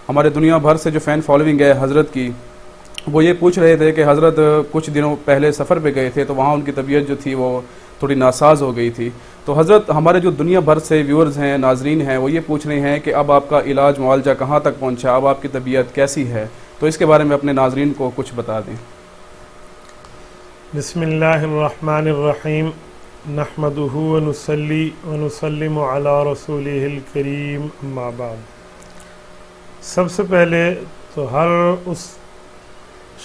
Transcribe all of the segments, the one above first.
ہمارے دنیا بھر سے جو فین فالوئنگ ہے حضرت کی، وہ یہ پوچھ رہے تھے کہ حضرت کچھ دنوں پہلے سفر پہ گئے تھے تو وہاں ان کی طبیعت جو تھی وہ تھوڑی ناساز ہو گئی تھی، تو حضرت ہمارے جو دنیا بھر سے ویورز ہیں، ناظرین ہیں، وہ یہ پوچھ رہے ہیں کہ اب آپ کا علاج معالجہ کہاں تک پہنچا، اب آپ کی طبیعت کیسی ہے، تو اس کے بارے میں اپنے ناظرین کو کچھ بتا دیں۔ بسم اللہ الرحمن الرحیم، نحمدہ ونصلی ونسلم علی رسولہ الکریم، اما بعد۔ سب سے پہلے تو ہر اس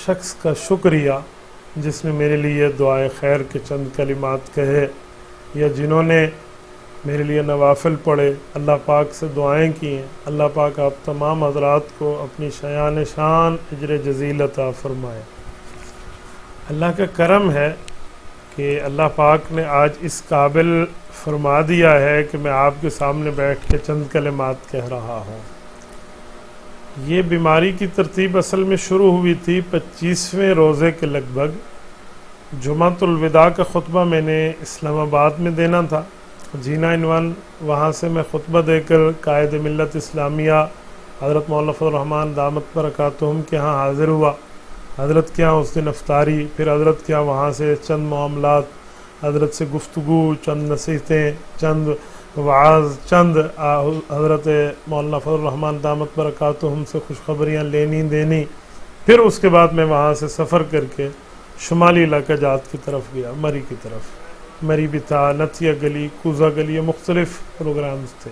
شخص کا شکریہ جس نے میرے لیے دعائے خیر کے چند کلمات کہے، یا جنہوں نے میرے لیے نوافل پڑھے، اللہ پاک سے دعائیں کی ہیں۔ اللہ پاک آپ تمام حضرات کو اپنی شایان شان اجر جزیل عطا فرمائے۔ اللہ کا کرم ہے کہ اللہ پاک نے آج اس قابل فرما دیا ہے کہ میں آپ کے سامنے بیٹھ کے چند کلمات کہہ رہا ہوں۔ یہ بیماری کی ترتیب اصل میں شروع ہوئی تھی 25ویں روزے کے لگ بھگ۔ جمعۃ الوداع کا خطبہ میں نے اسلام آباد میں دینا تھا، جینا عنوان، وہاں سے میں خطبہ دے کر قائد ملت اسلامیہ حضرت مولانا فضل الرحمان دامت برکاتہم کے ہاں حاضر ہوا۔ حضرت کے ہاں اس دن افطاری، پھر حضرت کے ہاں وہاں سے چند معاملات، حضرت سے گفتگو، چند نصیحتیں، چند وعظ، چند حضرت مولانا فضل الرحمان دامت برکاتہم سے خوشخبریاں لینی دینی۔ پھر اس کے بعد میں وہاں سے سفر کر کے شمالی علاقہ جات کی طرف گیا، مری کی طرف۔ مری بھی تھا، نتھیا گلی، کوزہ گلی، مختلف پروگرامز تھے۔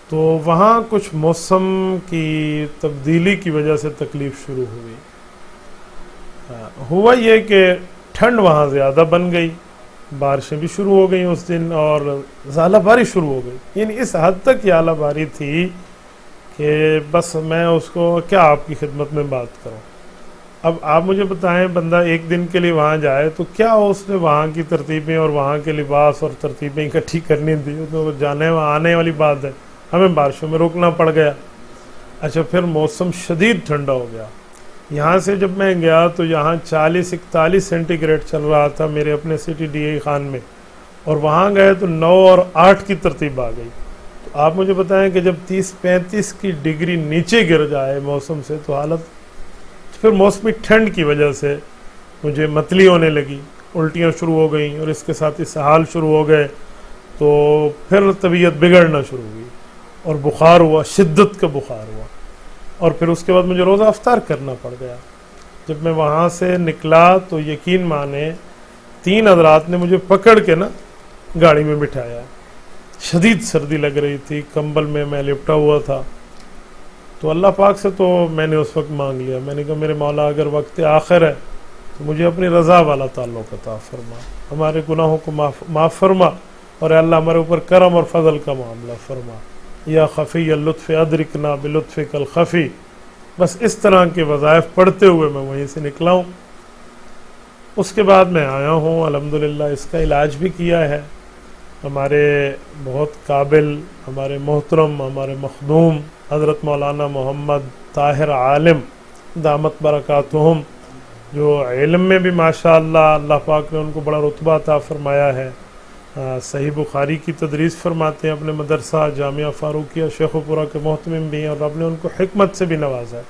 تو وہاں کچھ موسم کی تبدیلی کی وجہ سے تکلیف شروع ہوئی۔ ہوا یہ کہ ٹھنڈ وہاں زیادہ بن گئی، بارشیں بھی شروع ہو گئیں اس دن، اور ژالہ باری شروع ہو گئی۔ یعنی اس حد تک یہ آلہ باری تھی کہ بس میں اس کو کیا آپ کی خدمت میں بات کروں۔ اب آپ مجھے بتائیں، بندہ ایک دن کے لیے وہاں جائے تو کیا اس نے وہاں کی ترتیبیں اور وہاں کے لباس اور ترتیبیں اکٹھی کرنی تھی؟ تو جانے وہاں آنے والی بات ہے، ہمیں بارشوں میں رکنا پڑ گیا۔ اچھا، پھر موسم شدید ٹھنڈا ہو گیا۔ یہاں سے جب میں گیا تو یہاں 40-41 سینٹی گریڈ چل رہا تھا میرے اپنے سٹی ڈی اے خان میں، اور وہاں گئے تو 9 اور 8 کی ترتیب آ گئی۔ تو آپ مجھے بتائیں کہ جب 30-35 کی ڈگری نیچے گر جائے موسم سے تو حالت، پھر موسمی ٹھنڈ کی وجہ سے مجھے متلی ہونے لگی، الٹیاں شروع ہو گئیں، اور اس کے ساتھ اسہال شروع ہو گئے۔ تو پھر طبیعت بگڑنا شروع ہوئی اور بخار ہوا، شدت کا بخار ہوا، اور پھر اس کے بعد مجھے روزہ افطار کرنا پڑ گیا۔ جب میں وہاں سے نکلا تو یقین مانے 3 حضرات نے مجھے پکڑ کے نا گاڑی میں بٹھایا۔ شدید سردی لگ رہی تھی، کمبل میں میں لپٹا ہوا تھا۔ تو اللہ پاک سے تو میں نے اس وقت مانگ لیا، میں نے کہا میرے مولا اگر وقت آخر ہے تو مجھے اپنی رضا والا تعلق عطا فرما، ہمارے گناہوں کو معاف فرما، اور اے اللہ ہمارے اوپر کرم اور فضل کا معاملہ فرما، یا خفی اللطف ادرکنا بلطفک الخفی۔ بس اس طرح کے وظائف پڑھتے ہوئے میں وہیں سے نکلا ہوں۔ اس کے بعد میں آیا ہوں، الحمدللہ اس کا علاج بھی کیا ہے۔ ہمارے بہت قابل، ہمارے محترم، ہمارے مخدوم حضرت مولانا محمد طاہر عالم دامت برکاتہم، جو علم میں بھی ماشاءاللہ اللہ پاک نے ان کو بڑا رتبہ عطا فرمایا ہے، صحیح بخاری کی تدریس فرماتے ہیں اپنے مدرسہ جامعہ فاروقیہ شیخ پورہ کے محتمم بھی ہیں، اور رب نے ان کو حکمت سے بھی نوازا ہے۔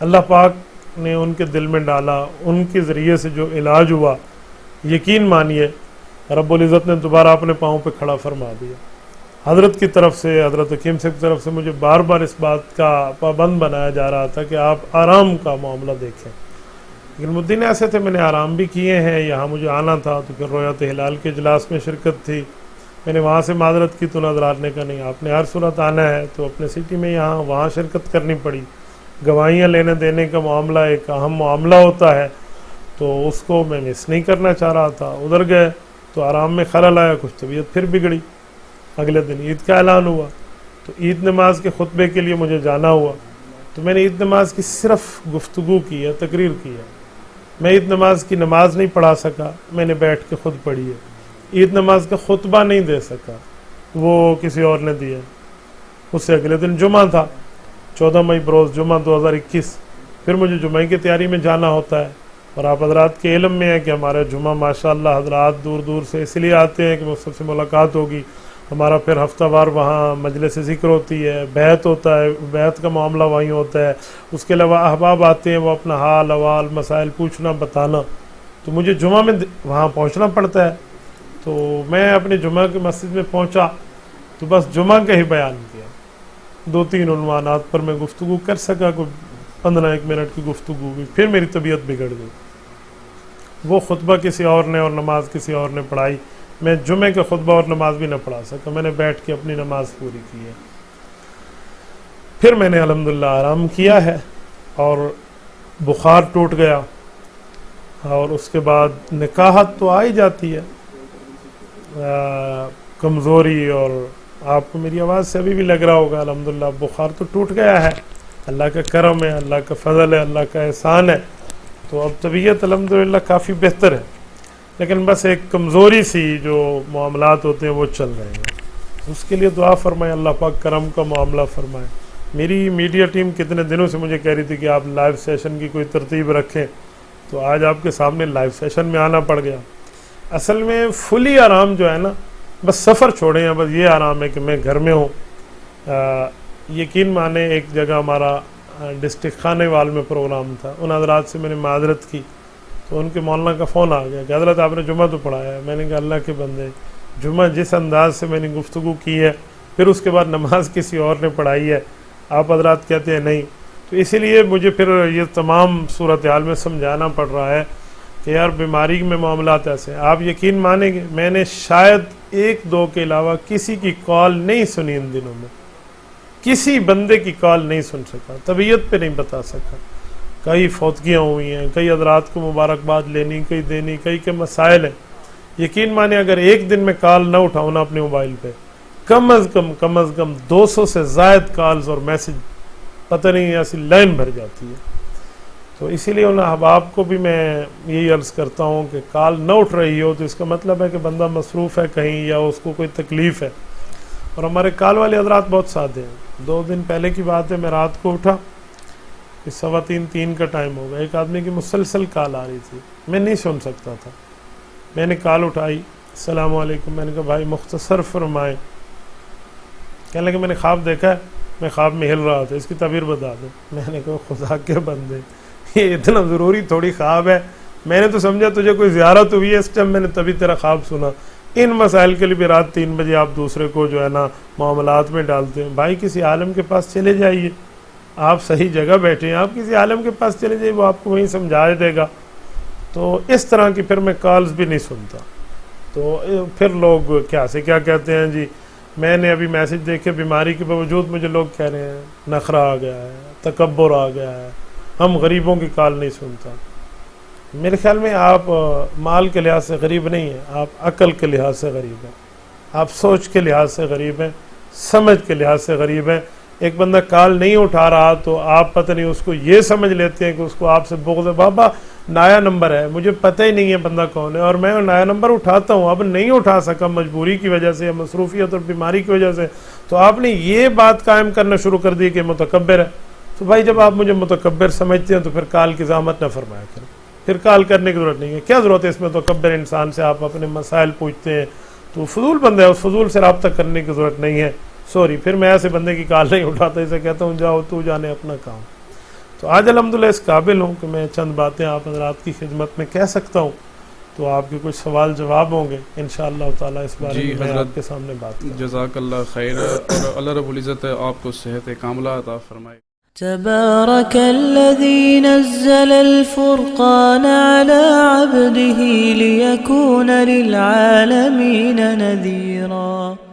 اللہ پاک نے ان کے دل میں ڈالا، ان کے ذریعے سے جو علاج ہوا، یقین مانیے رب العزت نے دوبارہ اپنے پاؤں پہ کھڑا فرما دیا۔ حضرت کی طرف سے، حضرت حکیم سے کی طرف سے مجھے بار بار اس بات کا پابند بنایا جا رہا تھا کہ آپ آرام کا معاملہ دیکھیں، لیکن مدین ایسے تھے، میں نے آرام بھی کیے ہیں۔ یہاں مجھے آنا تھا تو پھر رویت ہلال کے اجلاس میں شرکت تھی، میں نے وہاں سے معذرت کی تو حضرات نے کہا نہیں آپ نے ہر صورت آنا ہے، تو اپنے سٹی میں یہاں وہاں شرکت کرنی پڑی۔ گواہیاں لینے دینے کا معاملہ ایک اہم معاملہ ہوتا ہے، تو اس کو میں مس نہیں کرنا چاہ رہا تھا۔ ادھر گئے تو آرام میں خلل آیا، کچھ طبیعت پھر بگڑی۔ اگلے دن عید کا اعلان ہوا تو عید نماز کے خطبے کے لیے مجھے جانا ہوا، تو میں نے عید نماز کی صرف گفتگو کی ہے، تقریر کی ہے۔ میں عید نماز کی نماز نہیں پڑھا سکا، میں نے بیٹھ کے خود پڑھی ہے۔ عید نماز کا خطبہ نہیں دے سکا، وہ کسی اور نے دیا۔ اس سے اگلے دن جمعہ تھا، 14 مئی بروز جمعہ 2021۔ پھر مجھے جمعہ کی تیاری میں جانا ہوتا ہے، اور آپ حضرات کے علم میں ہے کہ ہمارے جمعہ ماشاءاللہ حضرات دور دور سے اس لیے آتے ہیں کہ مجھ سب سے ملاقات ہوگی، ہمارا پھر ہفتہ وار وہاں مجلس ذکر ہوتی ہے، بیعت ہوتا ہے، بیعت کا معاملہ وہیں ہوتا ہے. اس کے علاوہ احباب آتے ہیں، وہ اپنا حال احوال مسائل پوچھنا بتانا. تو مجھے جمعہ میں وہاں پہنچنا پڑتا ہے. تو میں اپنے جمعہ کی مسجد میں پہنچا تو بس جمعہ کا ہی بیان کیا، 2-3 عنوانات پر میں گفتگو کر سکا، کوئی 15-1 منٹ کی گفتگو ہوئی. پھر میری طبیعت بگڑ گئی. وہ خطبہ کسی اور نے اور نماز کسی اور نے پڑھائی. میں جمعے کا خطبہ اور نماز بھی نہ پڑھا سکا. میں نے بیٹھ کے اپنی نماز پوری کی ہے. پھر میں نے الحمدللہ آرام کیا ہے اور بخار ٹوٹ گیا. اور اس کے بعد نکاحت تو آ ہی جاتی ہے، کمزوری، اور آپ کو میری آواز سے ابھی بھی لگ رہا ہوگا الحمدللہ بخار تو ٹوٹ گیا ہے. اللہ کا کرم ہے، اللہ کا فضل ہے، اللہ کا احسان ہے. تو اب طبیعت الحمدللہ کافی بہتر ہے، لیکن بس ایک کمزوری سی جو معاملات ہوتے ہیں وہ چل رہے ہیں. اس کے لیے دعا فرمائے، اللہ پاک کرم کا معاملہ فرمائے. میری میڈیا ٹیم کتنے دنوں سے مجھے کہہ رہی تھی کہ آپ لائیو سیشن کی کوئی ترتیب رکھیں، تو آج آپ کے سامنے لائیو سیشن میں آنا پڑ گیا. اصل میں فلی آرام جو ہے نا، بس سفر چھوڑیں ہیں، بس یہ آرام ہے کہ میں گھر میں ہوں. یقین مانے ایک جگہ ہمارا ڈسٹرکٹ خانے وال میں پروگرام تھا، ان حضرات سے میں نے معذرت کی تو ان کے مولانا کا فون آ گیا کہ حضرت آپ نے جمعہ تو پڑھایا ہے. میں نے کہا اللہ کے بندے، جمعہ جس انداز سے میں نے گفتگو کی ہے، پھر اس کے بعد نماز کسی اور نے پڑھائی ہے، آپ حضرات کہتے ہیں نہیں. تو اسی لیے مجھے پھر یہ تمام صورتحال میں سمجھانا پڑ رہا ہے کہ یار بیماری میں معاملات ایسے ہیں. آپ یقین مانیں گے میں نے شاید 1-2 کے علاوہ کسی کی کال نہیں سنی ان دنوں میں، کسی بندے کی کال نہیں سن سکا، طبیعت پہ نہیں بتا سکا. کئی فوتگیاں ہوئی ہیں، کئی حضرات کو مبارکباد لینی، کئی دینی، کئی کے مسائل ہیں. یقین مانے اگر ایک دن میں کال نہ اٹھاؤں نا اپنے موبائل پہ، کم از کم 200 سے زائد کالز اور میسج، پتہ نہیں ایسی لائن بھر جاتی ہے. تو اسی لیے ان احباب کو بھی میں یہی عرض کرتا ہوں کہ کال نہ اٹھ رہی ہو تو اس کا مطلب ہے کہ بندہ مصروف ہے کہیں، یا اس کو کوئی تکلیف ہے. اور ہمارے کال والے حضرات بہت سادے ہیں. 2 دن پہلے کی بات ہے، میں رات کو اٹھا، 3:15 کا ٹائم ہوگا، ایک آدمی کی مسلسل کال آ رہی تھی، میں نہیں سن سکتا تھا. میں نے کال اٹھائی، السلام علیکم. میں نے کہا بھائی مختصر فرمائیں. کہنے لگے میں نے خواب دیکھا ہے، میں خواب میں ہل رہا تھا، اس کی تعبیر بتا دیں. میں نے کہا خدا کے بندے، یہ اتنا ضروری تھوڑی خواب ہے، میں نے تو سمجھا تجھے کوئی زیارت ہوئی ہے اس ٹائم، میں نے تبھی تیرا خواب سنا. ان مسائل کے لیے بھی رات 3 بجے آپ دوسرے کو جو ہے نا معاملات میں ڈالتے ہیں. بھائی کسی عالم کے پاس چلے جائیے، آپ صحیح جگہ بیٹھے ہیں، آپ کسی عالم کے پاس چلے جائیے، وہ آپ کو وہیں سمجھا دے گا. تو اس طرح کی پھر میں کالز بھی نہیں سنتا. تو پھر لوگ کیا سے کیا کہتے ہیں جی. میں نے ابھی میسج دیکھے، بیماری کے باوجود مجھے لوگ کہہ رہے ہیں نخرہ آ گیا ہے، تکبر آ گیا ہے، ہم غریبوں کی کال نہیں سنتا. میرے خیال میں آپ مال کے لحاظ سے غریب نہیں ہیں، آپ عقل کے لحاظ سے غریب ہیں، آپ سوچ کے لحاظ سے غریب ہیں، سمجھ کے لحاظ سے غریب ہیں. ایک بندہ کال نہیں اٹھا رہا تو آپ پتہ نہیں اس کو یہ سمجھ لیتے ہیں کہ اس کو آپ سے بغض ہے. بابا نیا نمبر ہے، مجھے پتہ ہی نہیں ہے بندہ کون ہے، اور میں نیا نمبر اٹھاتا ہوں، اب نہیں اٹھا سکا مجبوری کی وجہ سے یا مصروفیت اور بیماری کی وجہ سے، تو آپ نے یہ بات قائم کرنا شروع کر دی کہ متکبر ہے. تو بھائی جب آپ مجھے متکبر سمجھتے ہیں تو پھر کال کی زحمت نہ فرمایا کریں، پھر کال کرنے کی ضرورت نہیں ہے. کیا ضرورت ہے اس میں متکبر انسان سے آپ اپنے مسائل پوچھتے ہیں؟ تو فضول بندہ ہے، اس فضول سے رابطہ کرنے کی ضرورت نہیں ہے. سوری، پھر میں ایسے بندے کی کال نہیں اٹھاتا، اسے کہتا ہوں جاؤ تو جانے اپنا کام. تو آج الحمدللہ اس قابل ہوں کہ میں چند باتیں آپ حضرات کی خدمت میں کہہ سکتا ہوں. تو آپ کے کچھ سوال جواب ہوں گے انشاءاللہ تعالیٰ، اس بارے میں میں آپ کے سامنے بات کروں. جزاک اللہ خیر، اور اللہ رب العزت آپ کو صحت کاملہ عطا فرمائے. تبارك الذي نزل الفرقان على عبده ليكون للعالمين نذيرا.